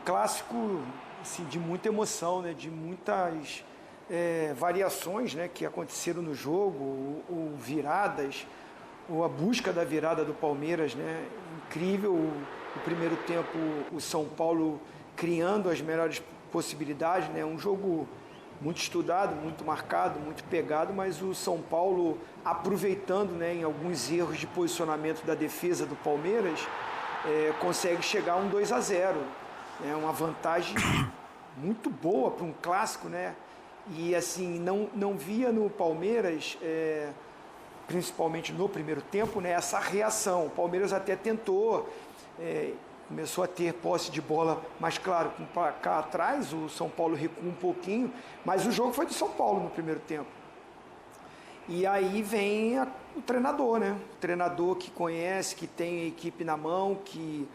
clássico assim, de muita emoção, né? De muitas variações, né? Que aconteceram no jogo, ou viradas, ou a busca da virada do Palmeiras, né? Incrível o primeiro tempo, o São Paulo criando as melhores possibilidades, né? Um jogo muito estudado, muito marcado, muito pegado, mas o São Paulo aproveitando, né, em alguns erros de posicionamento da defesa do Palmeiras, consegue chegar a um 2-0. É uma vantagem muito boa para um clássico, né? E assim, não via no Palmeiras, principalmente no primeiro tempo, né, essa reação. O Palmeiras até tentou, começou a ter posse de bola, mas claro, com cá atrás, o São Paulo recua um pouquinho, mas o jogo foi do São Paulo no primeiro tempo. E aí vem o treinador, né? O treinador que conhece, que tem a equipe na mão, que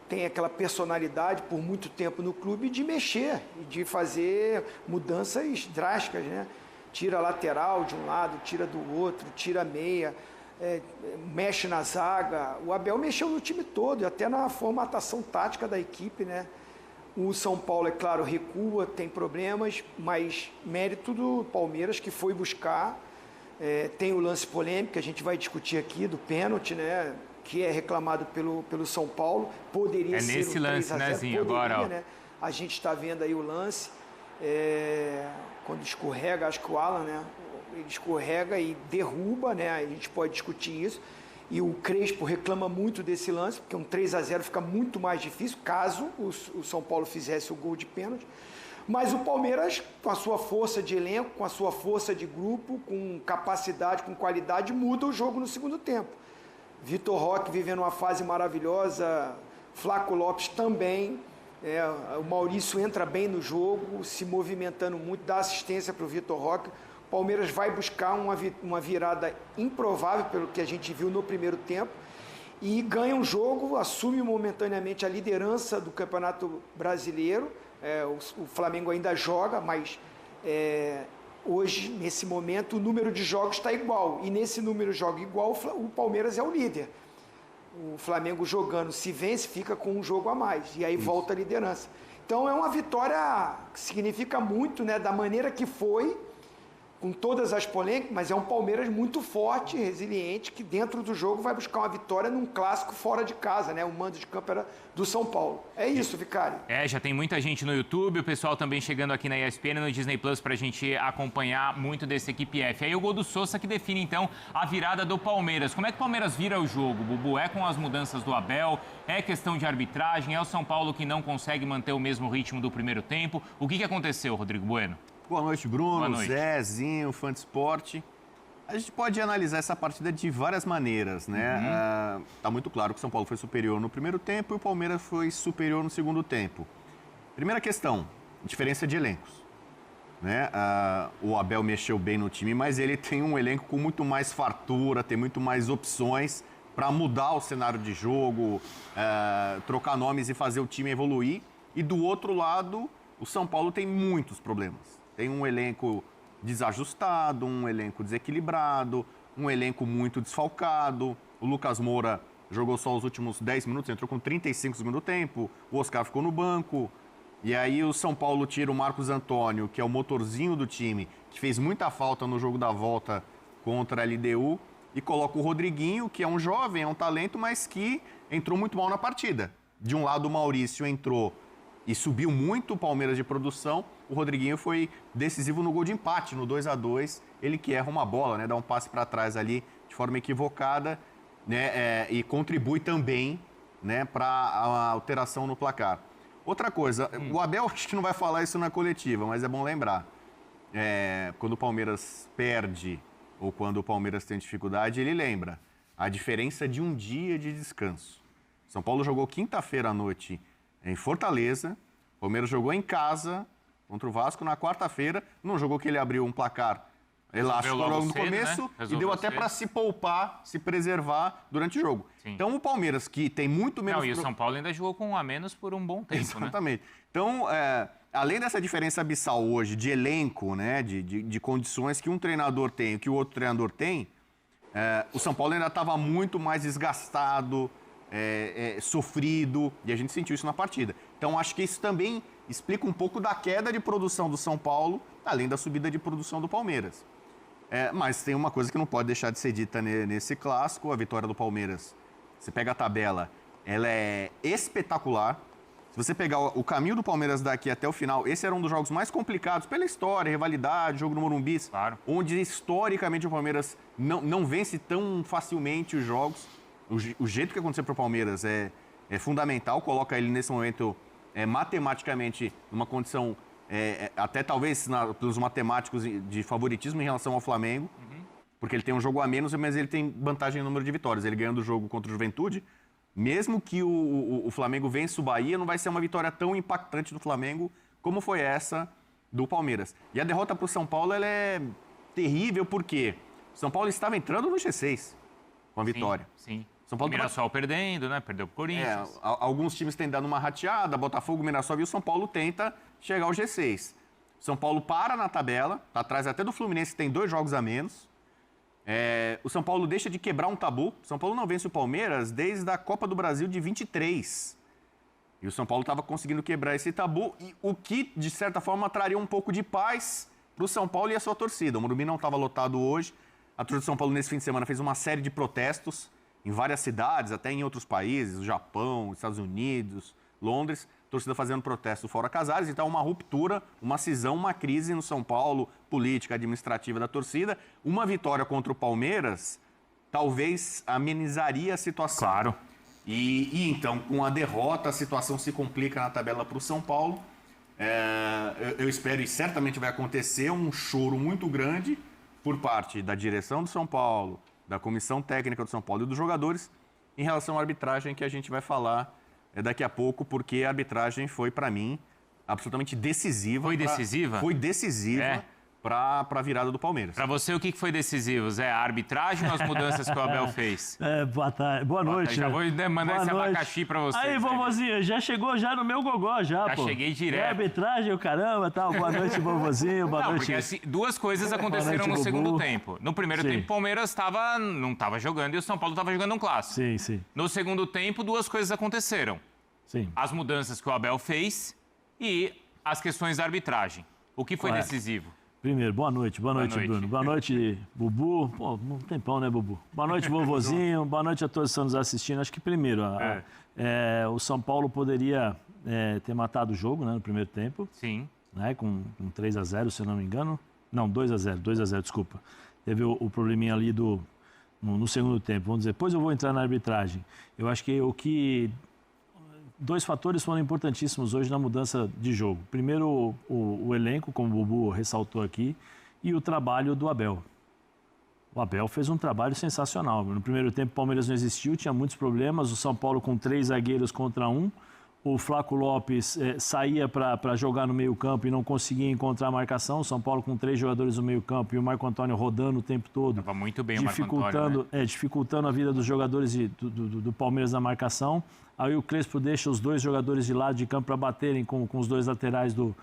tem aquela personalidade por muito tempo no clube de mexer e de fazer mudanças drásticas, né? Tira a lateral de um lado, tira do outro, tira a meia, mexe na zaga. O Abel mexeu no time todo, e até na formatação tática da equipe, né? O São Paulo, é claro, recua, tem problemas, mas mérito do Palmeiras, que foi buscar. Tem o lance polêmico, que a gente vai discutir aqui, do pênalti, né? Que é reclamado pelo São Paulo. Poderia ser nesse lance, né, Zinho? Agora, ó. Né? A gente está vendo aí o lance. Quando escorrega, acho que o Alan, né? Ele escorrega e derruba, né? A gente pode discutir isso. E o Crespo reclama muito desse lance, porque um 3-0 fica muito mais difícil, caso o São Paulo fizesse o gol de pênalti. Mas o Palmeiras, com a sua força de elenco, com a sua força de grupo, com capacidade, com qualidade, muda o jogo no segundo tempo. Vitor Roque vivendo uma fase maravilhosa, Flaco Lopes também. O Maurício entra bem no jogo, se movimentando muito, dá assistência para o Vitor Roque. O Palmeiras vai buscar uma virada improvável, pelo que a gente viu no primeiro tempo, e ganha um jogo, assume momentaneamente a liderança do Campeonato Brasileiro. O Flamengo ainda joga, mas hoje, nesse momento, o número de jogos está igual. E nesse número de jogos igual, o Palmeiras é o líder. O Flamengo jogando, se vence, fica com um jogo a mais. E aí volta a liderança. Então é uma vitória que significa muito, né, da maneira que foi, com todas as polêmicas, mas é um Palmeiras muito forte, resiliente, que dentro do jogo vai buscar uma vitória num clássico fora de casa, né? O mando de campo era do São Paulo. É isso, Vicário. Já tem muita gente no YouTube, o pessoal também chegando aqui na ESPN e no Disney Plus pra gente acompanhar muito desse equipe F. Aí o gol do Sousa que define, então, a virada do Palmeiras. Como é que o Palmeiras vira o jogo, Bubu? É com as mudanças do Abel? É questão de arbitragem? É o São Paulo que não consegue manter o mesmo ritmo do primeiro tempo? O que aconteceu, Rodrigo Bueno? Boa noite, Bruno, Boa noite. Zezinho, fã de esporte. A gente pode analisar essa partida de várias maneiras, né? Tá muito claro que o São Paulo foi superior no primeiro tempo e o Palmeiras foi superior no segundo tempo. Primeira questão, diferença de elencos, né? O Abel mexeu bem no time, mas ele tem um elenco com muito mais fartura, tem muito mais opções para mudar o cenário de jogo, trocar nomes e fazer o time evoluir. E do outro lado, o São Paulo tem muitos problemas. Tem um elenco desajustado, um elenco desequilibrado, um elenco muito desfalcado. O Lucas Moura jogou só os últimos 10 minutos, entrou com 35 do segundo tempo. O Oscar ficou no banco. E aí o São Paulo tira o Marcos Antônio, que é o motorzinho do time, que fez muita falta no jogo da volta contra a LDU, e coloca o Rodriguinho, que é um jovem, é um talento, mas que entrou muito mal na partida. De um lado, o Maurício entrou e subiu muito o Palmeiras de produção. O Rodriguinho foi decisivo no gol de empate, no 2-2. Ele que erra uma bola, né? Dá um passe para trás ali de forma equivocada, né? E contribui também, né, para a alteração no placar. Outra coisa, o Abel acho que não vai falar isso na coletiva, mas é bom lembrar. Quando o Palmeiras perde ou quando o Palmeiras tem dificuldade, ele lembra a diferença de um dia de descanso. São Paulo jogou quinta-feira à noite em Fortaleza, o Palmeiras jogou em casa contra o Vasco na quarta-feira, num jogo que ele abriu um placar elástico logo no começo, né? E deu até para se poupar, se preservar durante o jogo. Sim. Então o Palmeiras, que tem muito menos... Não, e o São Paulo ainda jogou com um a menos por um bom tempo, Exatamente. Né? Então, além dessa diferença abissal hoje de elenco, né, de condições que um treinador tem e que o outro treinador tem, o São Paulo ainda estava muito mais desgastado, sofrido, e a gente sentiu isso na partida. Então, acho que isso também explica um pouco da queda de produção do São Paulo, além da subida de produção do Palmeiras. Mas tem uma coisa que não pode deixar de ser dita nesse clássico, a vitória do Palmeiras. Você pega a tabela, ela é espetacular. Se você pegar o caminho do Palmeiras daqui até o final, esse era um dos jogos mais complicados pela história, rivalidade, jogo no Morumbi, claro, onde historicamente o Palmeiras não vence tão facilmente os jogos. O jeito que aconteceu para o Palmeiras é fundamental, coloca ele nesse momento matematicamente numa condição, até talvez pelos matemáticos, de favoritismo em relação ao Flamengo, porque ele tem um jogo a menos, mas ele tem vantagem no número de vitórias. Ele ganhando o jogo contra o Juventude, mesmo que o Flamengo vença o Bahia, não vai ser uma vitória tão impactante do Flamengo como foi essa do Palmeiras. E a derrota para o São Paulo ela é terrível porque o São Paulo estava entrando no G6 com a vitória. Sim. São Paulo o Mirassol perdendo, né? Perdeu pro Corinthians. Alguns times têm dado uma rateada, Botafogo, Mirassol, e o São Paulo tenta chegar ao G6. São Paulo para na tabela, está atrás até do Fluminense, que tem 2 jogos a menos. O São Paulo deixa de quebrar um tabu. O São Paulo não vence o Palmeiras desde a Copa do Brasil de 23. E o São Paulo estava conseguindo quebrar esse tabu, e o que, de certa forma, traria um pouco de paz para o São Paulo e a sua torcida. O Morumbi não estava lotado hoje. A torcida do São Paulo, nesse fim de semana, fez uma série de protestos em várias cidades, até em outros países, o Japão, Estados Unidos, Londres, torcida fazendo protesto fora Casares. Então, uma ruptura, uma cisão, uma crise no São Paulo, política, administrativa da torcida. Uma vitória contra o Palmeiras talvez amenizaria a situação. Claro. E então, com a derrota, a situação se complica na tabela para o São Paulo. Eu espero, e certamente vai acontecer, um choro muito grande por parte da direção do São Paulo, da comissão técnica do São Paulo e dos jogadores em relação à arbitragem, que a gente vai falar daqui a pouco, porque a arbitragem foi, para mim, absolutamente decisiva. Foi decisiva? Foi decisiva para a virada do Palmeiras. Para você, o que foi decisivo, Zé? A arbitragem ou as mudanças que o Abel fez? Boa tarde. Boa noite. Já vou mandar esse abacaxi para você. Aí, vovozinho, já chegou já no meu gogó, já, pô. Cheguei direto. Arbitragem, o caramba, tal. Boa noite, vovozinho. Boa noite. Porque assim, 2 coisas aconteceram no segundo tempo. No primeiro tempo, o Palmeiras não estava jogando e o São Paulo estava jogando um clássico. Sim, sim. No segundo tempo, 2 coisas aconteceram. Sim. As mudanças que o Abel fez e as questões da arbitragem. O que foi decisivo? Primeiro, boa noite, Bruno. Boa noite, Bubu. Pô, um tempão, né, Bubu? Boa noite, vovozinho. Boa noite a todos que estão nos assistindo. Acho que primeiro, o São Paulo poderia ter matado o jogo, né, no primeiro tempo. Sim. Né, com 3-0, se eu não me engano. Não, 2-0, desculpa. Teve o probleminha ali no segundo tempo. Vamos dizer, depois eu vou entrar na arbitragem. Eu acho que 2 fatores foram importantíssimos hoje na mudança de jogo. Primeiro, o elenco, como o Bubu ressaltou aqui, e o trabalho do Abel. O Abel fez um trabalho sensacional. No primeiro tempo, o Palmeiras não existiu, tinha muitos problemas. O São Paulo com 3 zagueiros contra 1. O Flaco Lopes saía para jogar no meio-campo e não conseguia encontrar a marcação. O São Paulo com 3 jogadores no meio-campo e o Marco Antônio rodando o tempo todo. Estava muito bem o Marco Antônio, né? Dificultando a vida dos jogadores do Palmeiras na marcação. Aí o Crespo deixa os 2 jogadores de lado de campo para baterem com os 2 laterais do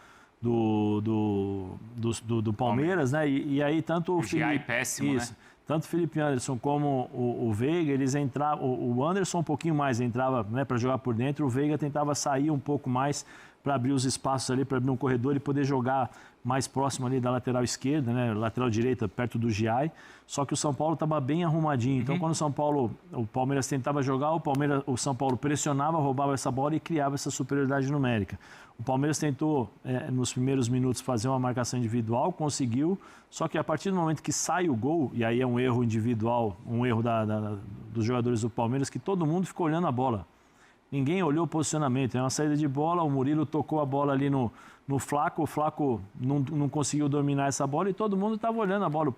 Palmeiras, né? E aí tanto o Felipe... péssimo, né? Tanto o Felipe Anderson como o Veiga, eles entravam... O Anderson um pouquinho mais entrava, né, para jogar por dentro. O Veiga tentava sair um pouco mais para abrir os espaços ali, para abrir um corredor e poder jogar mais próximo ali da lateral esquerda, né, lateral direita, perto do Giai. Só que o São Paulo estava bem arrumadinho. Então, quando o Palmeiras tentava jogar, o São Paulo pressionava, roubava essa bola e criava essa superioridade numérica. O Palmeiras tentou, nos primeiros minutos, fazer uma marcação individual, conseguiu, só que a partir do momento que sai o gol, e aí é um erro individual, um erro dos jogadores do Palmeiras, que todo mundo ficou olhando a bola. Ninguém olhou o posicionamento. É uma saída de bola, o Murilo tocou a bola ali no Flaco, o Flaco não conseguiu dominar essa bola e todo mundo estava olhando a bola.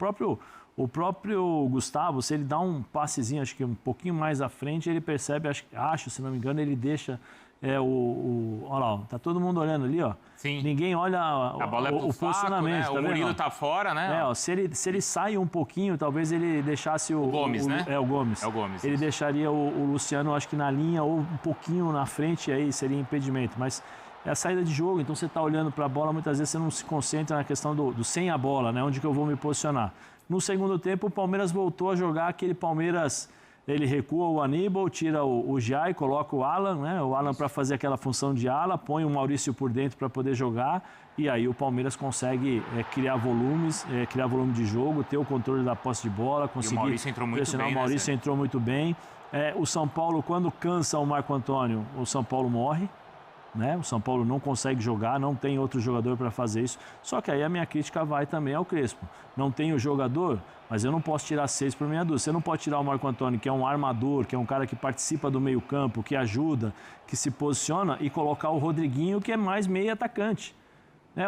O próprio Gustavo, se ele dá um passezinho, acho que um pouquinho mais à frente, ele percebe, acho, se não me engano, ele deixa... olha lá, tá todo mundo olhando ali, ó. Sim. Ninguém olha a bola o posicionamento. Né? Tá o Murilo tá fora, né? Se ele sai um pouquinho, talvez ele deixasse o Gomes, né? O Gomes. É o Gomes. Ele deixaria o Luciano, acho que na linha ou um pouquinho na frente, aí seria impedimento. Mas é a saída de jogo, então você tá olhando para a bola, muitas vezes você não se concentra na questão do sem a bola, né? Onde que eu vou me posicionar. No segundo tempo, o Palmeiras voltou a jogar aquele Palmeiras ele recua o Aníbal, tira o Jai, coloca o Alan, né? O Alan para fazer aquela função de ala, põe o Maurício por dentro para poder jogar, e aí o Palmeiras consegue criar volume de jogo, ter o controle da posse de bola, conseguir E o Maurício entrou muito pressionar. bem, O Maurício né, entrou muito bem. O São Paulo, quando cansa o Marco Antônio, o São Paulo morre. Né? O São Paulo não consegue jogar, não tem outro jogador para fazer isso. Só que aí a minha crítica vai também ao Crespo. Não tem o jogador, mas eu não posso tirar 6 por meia dúzia. Você não pode tirar o Marco Antônio, que é um armador, que é um cara que participa do meio-campo, que ajuda, que se posiciona, e colocar o Rodriguinho, que é mais meio atacante.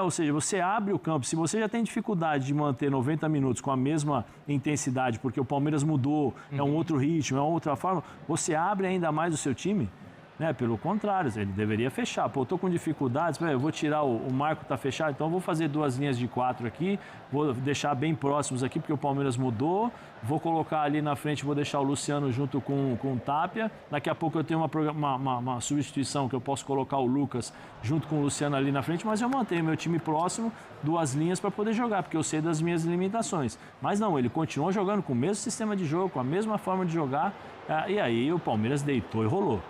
Ou seja, você abre o campo. Se você já tem dificuldade de manter 90 minutos com a mesma intensidade, porque o Palmeiras mudou, é um outro ritmo, é uma outra forma, você abre ainda mais o seu time. Pelo contrário, ele deveria fechar. Pô, eu tô com dificuldades, eu vou tirar o Marco, tá fechado, então eu vou fazer 2 linhas de 4 aqui, vou deixar bem próximos aqui, porque o Palmeiras mudou, vou colocar ali na frente, vou deixar o Luciano junto com o Tapia, daqui a pouco eu tenho uma substituição que eu posso colocar o Lucas junto com o Luciano ali na frente, mas eu mantenho meu time próximo, 2 linhas para poder jogar, porque eu sei das minhas limitações. Mas não, ele continuou jogando com o mesmo sistema de jogo, com a mesma forma de jogar, e aí o Palmeiras deitou e rolou.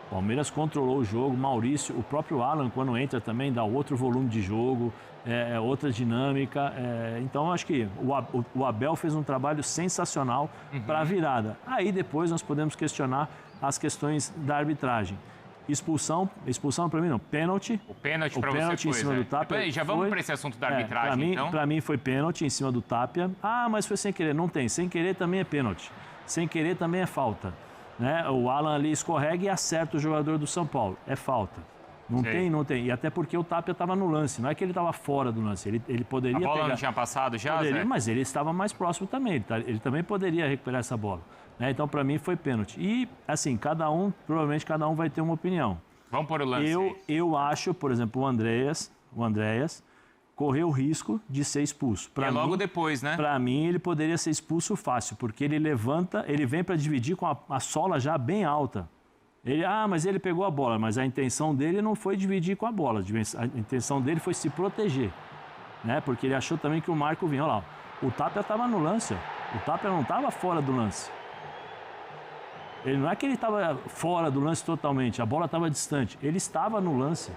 O Palmeiras controlou o jogo, Maurício, o próprio Alan, quando entra também, dá outro volume de jogo, outra dinâmica. Então, acho que o Abel fez um trabalho sensacional para a virada. Aí, depois, nós podemos questionar as questões da arbitragem. Expulsão para mim não, pênalti. O pênalti para você pênalti em cima do Tapia. Já vamos para esse assunto da arbitragem, então? Para mim foi pênalti em cima do Tapia. Ah, mas foi sem querer. Não tem. Sem querer também é pênalti. Sem querer também é falta. O Alan ali escorrega e acerta o jogador do São Paulo. É falta. Não tem. E até porque o Tapia estava no lance. Não é que ele estava fora do lance. Ele poderia pegar... A bola não tinha passado já, Zé? Mas ele estava mais próximo também. Ele também poderia recuperar essa bola. Então, para mim, foi pênalti. E, assim, provavelmente cada um vai ter uma opinião. Vamos pôr o lance. Eu acho, por exemplo, o Andréas correu o risco de ser expulso. Logo depois, né? Para mim, ele poderia ser expulso fácil, porque ele levanta, ele vem para dividir com a sola já bem alta. Mas ele pegou a bola, mas a intenção dele não foi dividir com a bola, a intenção dele foi se proteger, porque ele achou também que o Marco vinha. Olha lá, o Tapia estava no lance, o Tapia não estava fora do lance. Ele não é que ele estava fora do lance totalmente, a bola estava distante, ele estava no lance.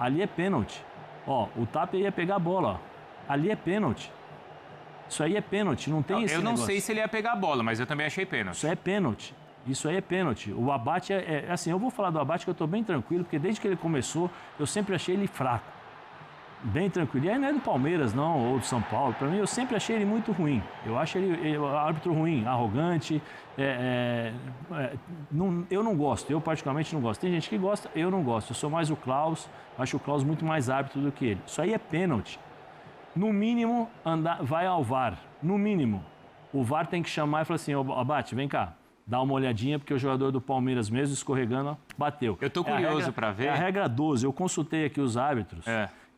Ali é pênalti. O Tapia ia pegar a bola, ali é pênalti. Isso aí é pênalti, não tem esse negócio. Eu não sei se ele ia pegar a bola, mas eu também achei pênalti. Isso aí é pênalti. O Abate assim, eu vou falar do Abate que eu estou bem tranquilo, porque desde que ele começou, eu sempre achei ele fraco. Bem tranquilo. E aí não é do Palmeiras, não, ou do São Paulo. Para mim, eu sempre achei ele muito ruim. Eu acho ele árbitro ruim, arrogante. Eu não gosto, eu particularmente não gosto. Tem gente que gosta, eu não gosto. Eu sou mais o Klaus, acho o Klaus muito mais árbitro do que ele. Isso aí é pênalti. No mínimo, vai ao VAR. No mínimo. O VAR tem que chamar e falar assim, Abate, vem cá. Dá uma olhadinha, porque o jogador do Palmeiras mesmo, escorregando, bateu. Eu tô curioso para ver. É a regra 12. Eu consultei aqui os árbitros,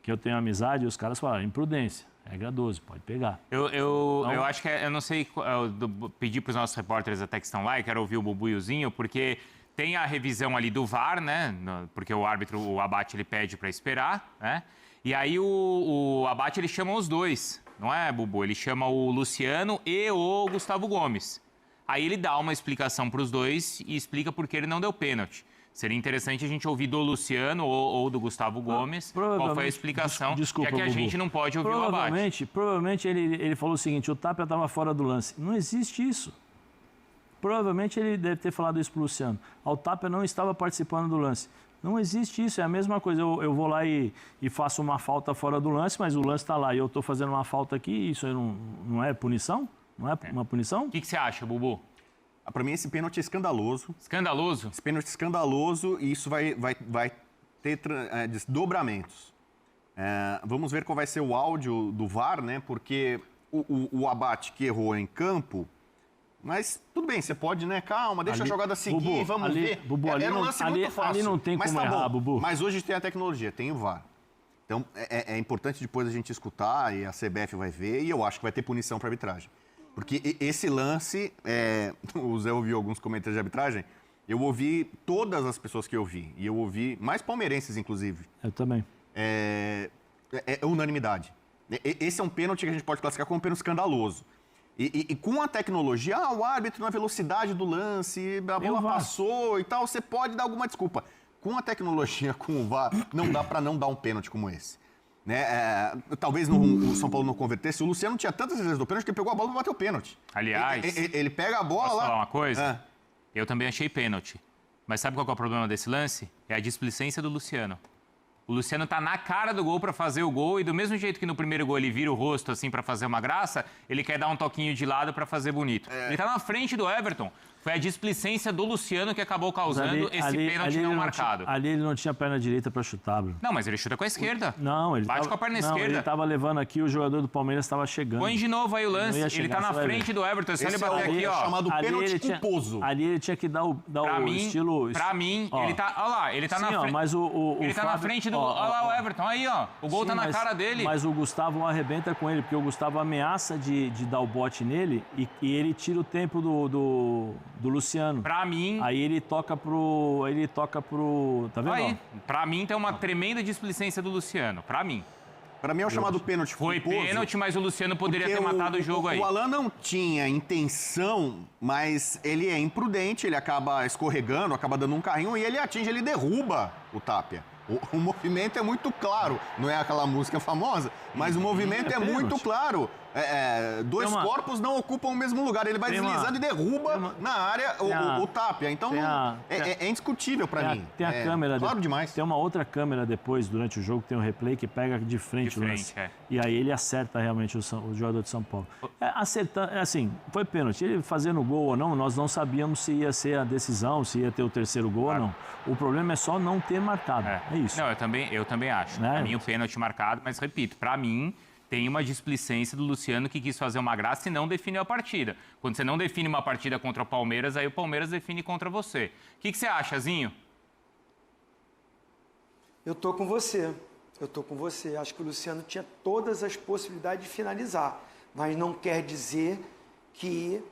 que eu tenho amizade, e os caras falaram, imprudência. Regra 12, pode pegar. Eu acho que, eu não sei, eu pedi para os nossos repórteres até que estão lá, e quero ouvir o Bubu e o Zinho, porque tem a revisão ali do VAR, né? Porque o árbitro, o Abate, ele pede para esperar, né? E aí o Abate, ele chama os dois, não é, Bubu? Ele chama o Luciano e o Gustavo Gomes. Aí ele dá uma explicação para os dois e explica por que ele não deu pênalti. Seria interessante a gente ouvir do Luciano ou do Gustavo Gomes qual foi a explicação, desculpa, já que a gente não pode ouvir o Abate. Provavelmente ele falou o seguinte, o Tapia estava fora do lance. Não existe isso. Provavelmente ele deve ter falado isso para o Luciano. O Tapia não estava participando do lance. Não existe isso, é a mesma coisa. Eu vou lá e faço uma falta fora do lance, mas o lance está lá e eu estou fazendo uma falta aqui, isso não é punição? Não é uma punição? O que você acha, Bubu? Para mim, esse pênalti é escandaloso. Escandaloso? Esse pênalti é escandaloso e isso vai ter desdobramentos. Vamos ver qual vai ser o áudio do VAR, né? Porque o Abate que errou em campo... Mas tudo bem, você pode, né? Calma, deixa a jogada seguir, Bubu, vamos ver. Bubu, Era um lance muito fácil. Ali não tem como errar, Bubu. Mas hoje tem a tecnologia, tem o VAR. Então, é importante depois a gente escutar e a CBF vai ver e eu acho que vai ter punição para arbitragem. Porque esse lance, o Zé ouviu alguns comentários de arbitragem, eu ouvi todas as pessoas que eu vi, e eu ouvi mais palmeirenses, inclusive. Eu também. É unanimidade. Esse é um pênalti que a gente pode classificar como um pênalti escandaloso. E com a tecnologia, o árbitro na velocidade do lance, a bola passou e tal, você pode dar alguma desculpa. Com a tecnologia, com o VAR, não dá para não dar um pênalti como esse. Né? Talvez o São Paulo não convertesse. O Luciano tinha tantas vezes do pênalti que ele pegou a bola para bater o pênalti. Aliás, ele pega a bola posso lá. falar uma coisa? Eu também achei pênalti. Mas sabe qual é o problema desse lance? É a displicência do Luciano. O Luciano tá na cara do gol para fazer o gol e do mesmo jeito que no primeiro gol ele vira o rosto assim para fazer uma graça, ele quer dar um toquinho de lado para fazer bonito. Ele tá na frente do Everton. Foi a displicência do Luciano que acabou causando esse pênalti não marcado. Ali ele não tinha perna direita para chutar, Bruno. Não, mas ele chuta com a esquerda. Não, ele bate com a perna esquerda. Ele tava levando aqui, o jogador do Palmeiras estava chegando. Põe de novo aí o lance. Ele tá na frente do Everton. Se ele bater aqui, ó. Chamado pênalti culposo. Ali ele tinha que dar o estilo. Pra mim, ele tá. Olha lá, ele tá na frente. Mas ele tá na frente do. Olha lá o Everton. Aí, ó. O gol tá na cara dele. Mas o Gustavo arrebenta com ele, porque o Gustavo ameaça de dar o bote nele e ele tira o tempo do Luciano. Pra mim... Aí ele toca pro... Tá vendo? Aí, pra mim tem uma tremenda displicência do Luciano. Pra mim. Pra mim é o chamado pênalti Foi culposo, pênalti, mas o Luciano poderia ter matado o jogo aí. O Alan não tinha intenção, mas ele é imprudente, ele acaba escorregando, acaba dando um carrinho e ele atinge, ele derruba o Tapia. O movimento é muito claro, não é aquela música famosa, mas o movimento é muito claro. Dois corpos não ocupam o mesmo lugar, ele vai deslizando e derruba na área o Tapia. Então é indiscutível pra mim. Tem a câmera, claro demais. Tem uma outra câmera depois, durante o jogo, tem um replay que pega de frente o lance. E aí ele acerta realmente o jogador de São Paulo. Assim, foi pênalti. Ele fazendo gol ou não, nós não sabíamos se ia ser a decisão, se ia ter o terceiro gol ou não. O problema é só não ter marcado. É isso. Não, eu também acho. Pra mim, o pênalti marcado, mas repito, pra mim, tem uma displicência do Luciano que quis fazer uma graça e não definiu a partida. Quando você não define uma partida contra o Palmeiras, aí o Palmeiras define contra você. O que você acha, Zinho? Eu tô com você. Acho que o Luciano tinha todas as possibilidades de finalizar, mas não quer dizer que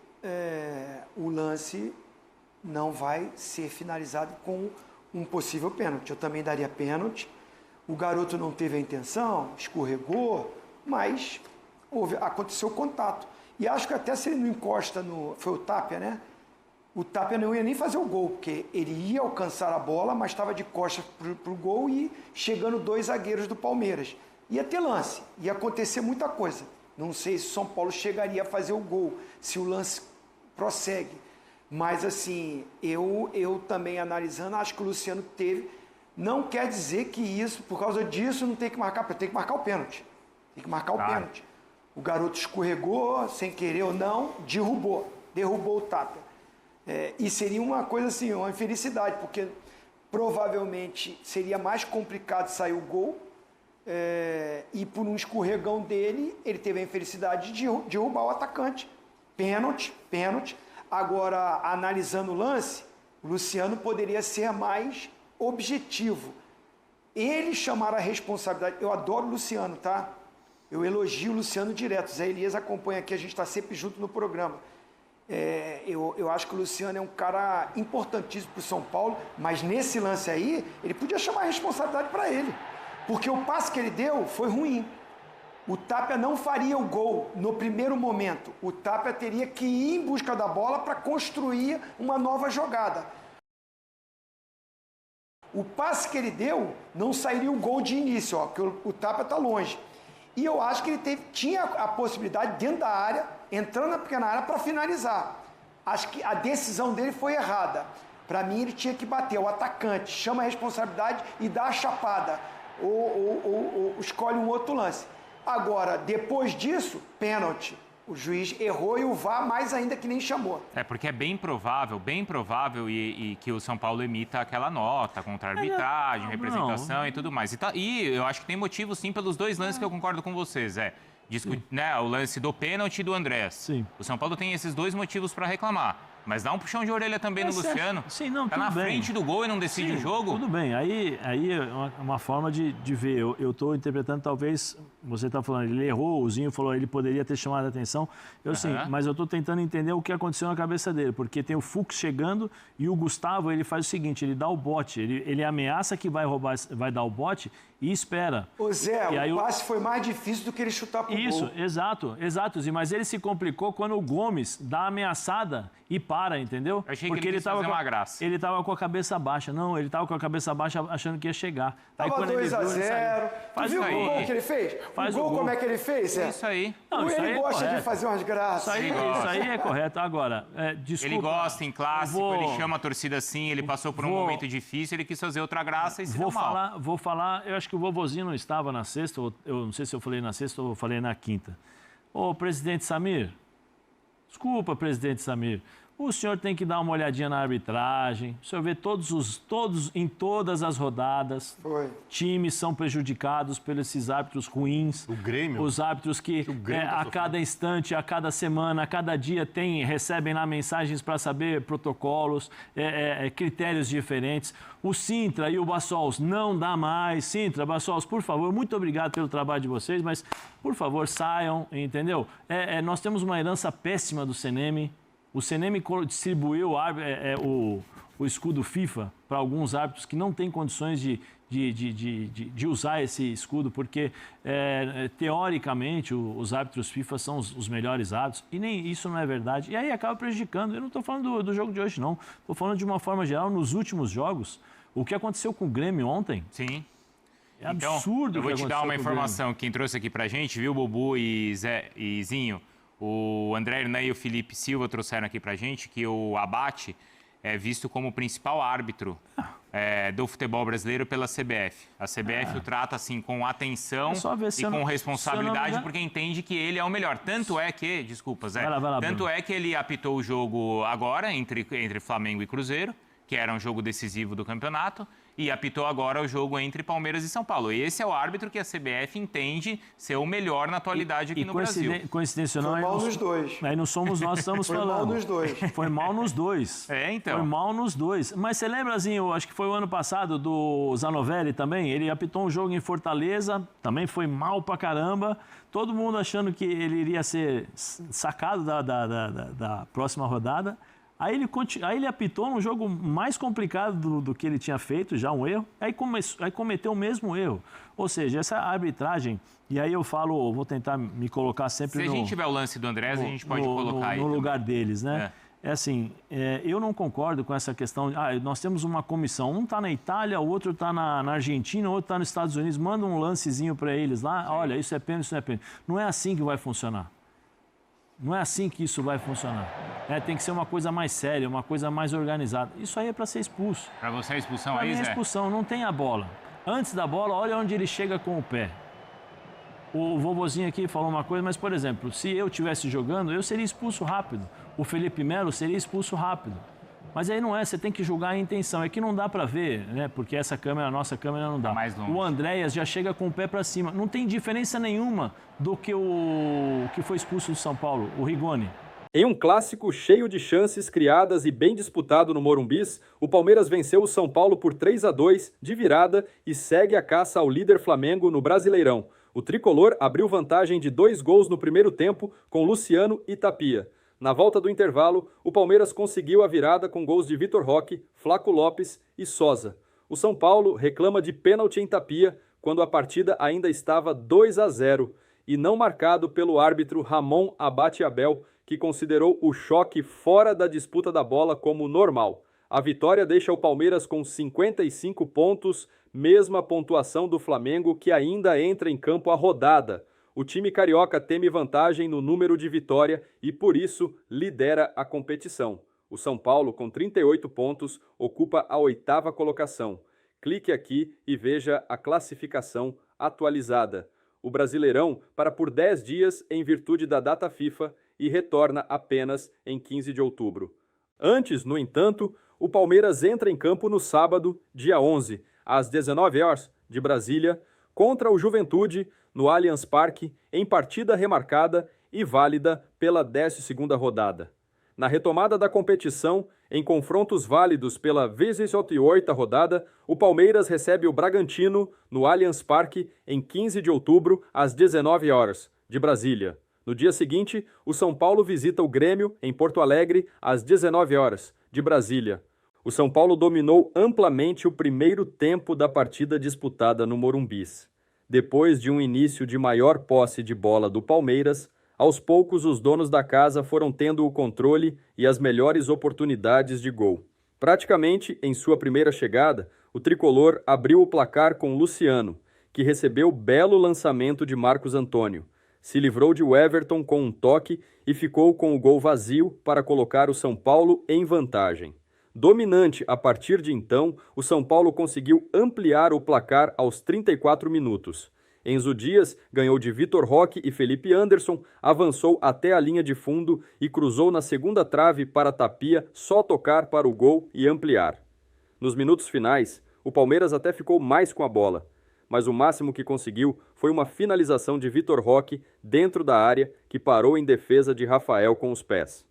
o lance não vai ser finalizado com um possível pênalti. Eu também daria pênalti. O garoto não teve a intenção, escorregou, mas aconteceu o contato. E acho que até se ele não encosta no... Foi o Tapia, né? O Tapia não ia nem fazer o gol, porque ele ia alcançar a bola, mas estava de costas para o gol e chegando dois zagueiros do Palmeiras. Ia ter lance, ia acontecer muita coisa. Não sei se o São Paulo chegaria a fazer o gol, se o lance prossegue. Mas, assim, eu também analisando, acho que o Luciano teve... Não quer dizer que isso, por causa disso, não tem que marcar, tem que marcar o pênalti. Tem que marcar o pênalti. O garoto escorregou, sem querer ou não, derrubou o Tapia. E seria uma coisa assim, uma infelicidade, porque provavelmente seria mais complicado sair o gol, e por um escorregão dele, ele teve a infelicidade de derrubar o atacante. Pênalti. Agora, analisando o lance, o Luciano poderia ser mais objetivo. Ele chamar a responsabilidade... Eu adoro o Luciano, tá? Eu elogio o Luciano direto. Zé Elias acompanha aqui, a gente está sempre junto no programa. Eu acho que o Luciano é um cara importantíssimo para o São Paulo, mas nesse lance aí, ele podia chamar a responsabilidade para ele. Porque o passe que ele deu foi ruim. O Tapia não faria o gol no primeiro momento. O Tapia teria que ir em busca da bola para construir uma nova jogada. O passe que ele deu não sairia o gol de início, ó, porque o Tapia está longe. E eu acho que ele tinha a possibilidade, dentro da área, entrando na pequena área, para finalizar. Acho que a decisão dele foi errada. Para mim, ele tinha que bater o atacante, chama a responsabilidade e dá a chapada. Ou escolhe um outro lance. Agora, depois disso, pênalti. O juiz errou e o VAR mais ainda que nem chamou. Porque é bem provável e que o São Paulo emita aquela nota contra a arbitragem, representação e tudo mais. E eu acho que tem motivo, sim, pelos dois lances que eu concordo com vocês. Né, o lance do pênalti e do Andrés. Sim. O São Paulo tem esses dois motivos para reclamar. Mas dá um puxão de orelha também no Luciano. Sim, não, tá tudo na bem. frente do gol e não decide o jogo. Tudo bem, aí é uma forma de ver. Eu estou interpretando, talvez, você está falando, ele errou, o Zinho falou, ele poderia ter chamado a atenção. Sim, mas eu estou tentando entender o que aconteceu na cabeça dele, porque tem o Fux chegando e o Gustavo, ele faz o seguinte, ele dá o bote, ele ameaça que vai dar o bote e espera. Ô Zé, e aí o passe foi mais difícil do que ele chutar pro gol. Isso, exato, Zinho, mas ele se complicou quando o Gomes dá a ameaçada e para, entendeu? Eu achei que ele quis fazer uma graça. Ele estava com a cabeça baixa. Não, ele estava com a cabeça baixa achando que ia chegar. Tava 2-0. Tu viu o gol que ele fez? Faz o gol, como é que ele fez, Zé? Isso aí. Não, isso ele aí gosta é de fazer umas graças. Isso aí é correto. Agora, desculpa. Ele gosta em clássico, ele chama a torcida assim, ele passou por um momento difícil, ele quis fazer outra graça e se deu mal. Vou falar, eu acho que o vovozinho não estava na sexta, eu não sei se eu falei na sexta ou eu falei na quinta. Ô, presidente Samir, desculpa, presidente Samir, o senhor tem que dar uma olhadinha na arbitragem, o senhor vê em todas as rodadas, times são prejudicados pelos esses árbitros ruins. O Grêmio. Os árbitros que a cada instante, a cada semana, a cada dia recebem lá mensagens para saber protocolos, critérios diferentes. O Sintra e o Bassols não dá mais. Sintra, Bassols, por favor, muito obrigado pelo trabalho de vocês, mas, por favor, saiam, entendeu? Nós temos uma herança péssima do CNM. O CNM distribuiu o escudo FIFA para alguns árbitros que não têm condições de usar esse escudo, porque, teoricamente, os árbitros FIFA são os melhores árbitros, e nem isso não é verdade. E aí acaba prejudicando. Eu não estou falando do jogo de hoje, não. Estou falando de uma forma geral, nos últimos jogos, o que aconteceu com o Grêmio ontem. Sim. É absurdo. Eu vou te dar uma informação. Quem trouxe aqui pra gente, viu, Bubu e Zinho? O André Hernan e o Felipe Silva trouxeram aqui pra gente que o Abate é visto como o principal árbitro do futebol brasileiro pela CBF. A CBF o trata assim com atenção e com responsabilidade porque entende que ele é o melhor. Tanto é que, desculpa, Zé, tanto é que ele apitou o jogo agora entre Flamengo e Cruzeiro, que era um jogo decisivo do campeonato, e apitou agora o jogo entre Palmeiras e São Paulo. E esse é o árbitro que a CBF entende ser o melhor na atualidade aqui no Brasil. Coincidência não, foi mal nos dois. Aí não somos nós que estamos falando. Foi mal nos dois. Foi mal nos dois. Então. Foi mal nos dois. Mas você lembra, Zinho, acho que foi o ano passado, do Zanovelli também, ele apitou um jogo em Fortaleza, também foi mal pra caramba, todo mundo achando que ele iria ser sacado da próxima rodada. Aí ele apitou num jogo mais complicado do que ele tinha feito, já um erro, aí cometeu o mesmo erro. Ou seja, essa arbitragem, e aí eu falo, vou tentar me colocar sempre Se a gente tiver o lance do Andrés, a gente pode colocar aí. No lugar deles, né? Eu não concordo com essa questão. Nós temos uma comissão, um está na Itália, o outro está na Argentina, o outro está nos Estados Unidos, manda um lancezinho para eles lá, olha, isso é pênalti, isso não é pênalti. Não é assim que vai funcionar. Não é assim que isso vai funcionar. Tem que ser uma coisa mais séria, uma coisa mais organizada. Isso aí é para ser expulso. Para você é expulsão aí, Zé? Para mim é expulsão, não tem a bola. Antes da bola, olha onde ele chega com o pé. O vovozinho aqui falou uma coisa, mas, por exemplo, se eu estivesse jogando, eu seria expulso rápido. O Felipe Melo seria expulso rápido. Mas aí não é, você tem que julgar a intenção. É que não dá para ver, né? Porque essa câmera, a nossa câmera não dá. Mais longe. O Andréas já chega com o pé para cima. Não tem diferença nenhuma do que o que foi expulso do São Paulo, o Rigoni. Em um clássico cheio de chances criadas e bem disputado no Morumbis, o Palmeiras venceu o São Paulo por 3-2 de virada e segue a caça ao líder Flamengo no Brasileirão. O tricolor abriu vantagem de 2 gols no primeiro tempo com Luciano e Tapia. Na volta do intervalo, o Palmeiras conseguiu a virada com gols de Vitor Roque, Flaco Lopes e Sosa. O São Paulo reclama de pênalti em Tapia quando a partida ainda estava 2-0 e não marcado pelo árbitro Ramon Abate Abel, que considerou o choque fora da disputa da bola como normal. A vitória deixa o Palmeiras com 55 pontos, mesma pontuação do Flamengo, que ainda entra em campo a rodada. O time carioca teme vantagem no número de vitória e, por isso, lidera a competição. O São Paulo, com 38 pontos, ocupa a 8ª colocação. Clique aqui e veja a classificação atualizada. O Brasileirão para por 10 dias em virtude da data FIFA e retorna apenas em 15 de outubro. Antes, no entanto, o Palmeiras entra em campo no sábado, dia 11, às 19 horas, de Brasília, contra o Juventude, no Allianz Parque, em partida remarcada e válida pela 12ª rodada. Na retomada da competição, em confrontos válidos pela 28ª rodada, o Palmeiras recebe o Bragantino no Allianz Parque em 15 de outubro, às 19 horas, de Brasília. No dia seguinte, o São Paulo visita o Grêmio em Porto Alegre às 19 horas, de Brasília. O São Paulo dominou amplamente o primeiro tempo da partida disputada no Morumbis. Depois de um início de maior posse de bola do Palmeiras, aos poucos os donos da casa foram tendo o controle e as melhores oportunidades de gol. Praticamente em sua primeira chegada, o tricolor abriu o placar com Luciano, que recebeu belo lançamento de Marcos Antônio. Se livrou de Everton com um toque e ficou com o gol vazio para colocar o São Paulo em vantagem. Dominante a partir de então, o São Paulo conseguiu ampliar o placar aos 34 minutos. Enzo Dias ganhou de Vitor Roque e Felipe Anderson, avançou até a linha de fundo e cruzou na segunda trave para Tapia só tocar para o gol e ampliar. Nos minutos finais, o Palmeiras até ficou mais com a bola, mas o máximo que conseguiu foi uma finalização de Vitor Roque dentro da área que parou em defesa de Rafael com os pés.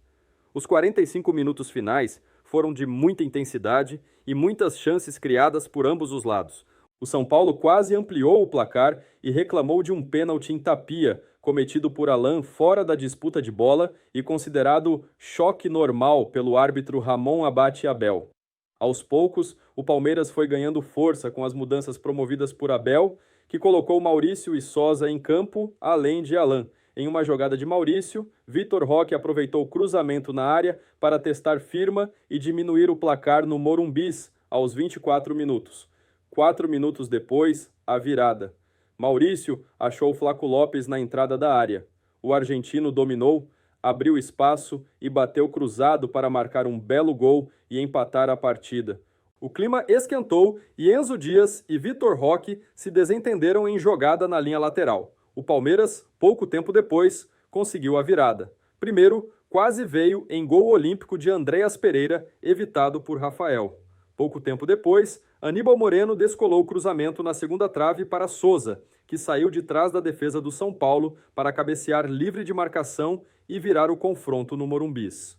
Os 45 minutos finais foram de muita intensidade e muitas chances criadas por ambos os lados. O São Paulo quase ampliou o placar e reclamou de um pênalti em Tapia, cometido por Alan fora da disputa de bola e considerado choque normal pelo árbitro Ramon Abate Abel. Aos poucos, o Palmeiras foi ganhando força com as mudanças promovidas por Abel, que colocou Maurício e Sosa em campo, além de Alan. Em uma jogada de Maurício, Vitor Roque aproveitou o cruzamento na área para testar firma e diminuir o placar no Morumbis aos 24 minutos. 4 minutos depois, a virada. Maurício achou Flaco Lopes na entrada da área. O argentino dominou, abriu espaço e bateu cruzado para marcar um belo gol e empatar a partida. O clima esquentou e Enzo Dias e Vitor Roque se desentenderam em jogada na linha lateral. O Palmeiras, pouco tempo depois, conseguiu a virada. Primeiro, quase veio em gol olímpico de Andréas Pereira, evitado por Rafael. Pouco tempo depois, Aníbal Moreno descolou o cruzamento na segunda trave para Sosa, que saiu de trás da defesa do São Paulo para cabecear livre de marcação e virar o confronto no Morumbis.